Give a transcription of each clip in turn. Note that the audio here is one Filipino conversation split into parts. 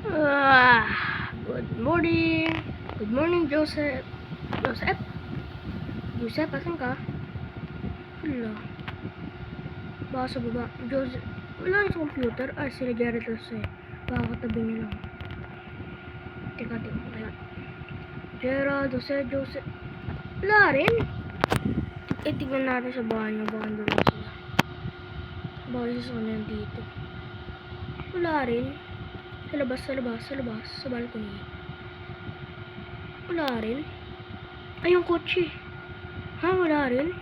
Good morning. Good morning, Joseph. Joseph? Joseph, asan ka? Wala. Baka sa baba. Joseph. Wala sa computer. Sila Jared kasi. Baka katabi niya lang. Teka. Gerald, Joseph. Wala rin. Tignan natin sa bahay niya. Baka doon na sila. Baka isa sa dito. Wala rin. Sa labas. Sa balcony. Wala rin. Ay, yung kotse. Wala rin.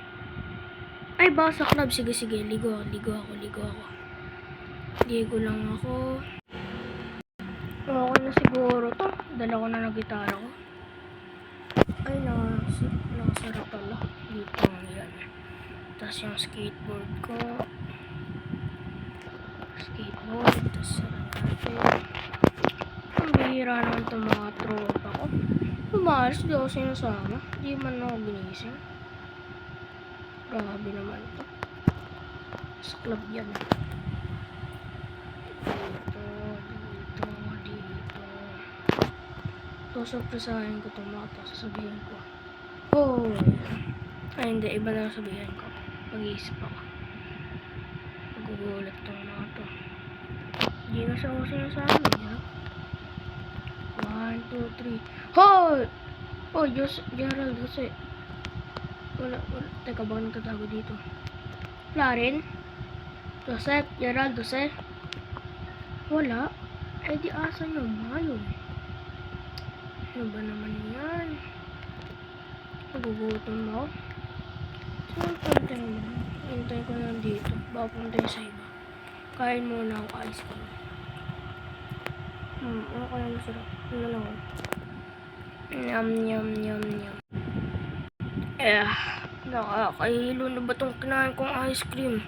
Ay, baka sa club. Sige. Ligo ako. Ligo lang ako. Okay na siguro to. Dala ko na gitara ko. Ay, nakasarap pala. Dito yan. Tapos yung skateboard ko. Tapos sarap natin. Ang bihira naman itong mga tropa ko. Umalis, di ako sinasama. Di man ako binising. Grabe naman ito. Sa club yan. Dito. Ito, surpresahin ko itong mga ito. Sasabihin ko. Ay, hindi. Iba na sabihin ko. Mag-iisip ako. Magugulat itong mga ito. Hindi na siya ako sinasama. 1, 2, 3. Hoy! Oh, Gerald kasi. Wala. Teka, baka nagtatago dito. Wala rin? Joseph, Gerald, wala. Eh di asan yung mayo? Ano ba naman yan? Nagugutom ako. Saan punta naman? Hintay ko lang dito. Baka punta sa iba. Kain muna ako ice cream. Ano kaya masarap? Ano lang? Yum. Nakakahilo na ba itong kinain kong ice cream?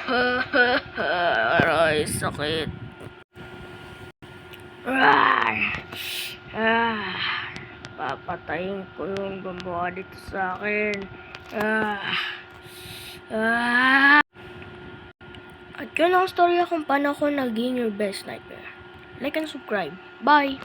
Aray, sakit. Papatayin ko yung gumawa dito sa akin. At yun ang storya kung paano ko naging your best nightmare. Like and subscribe. Bye!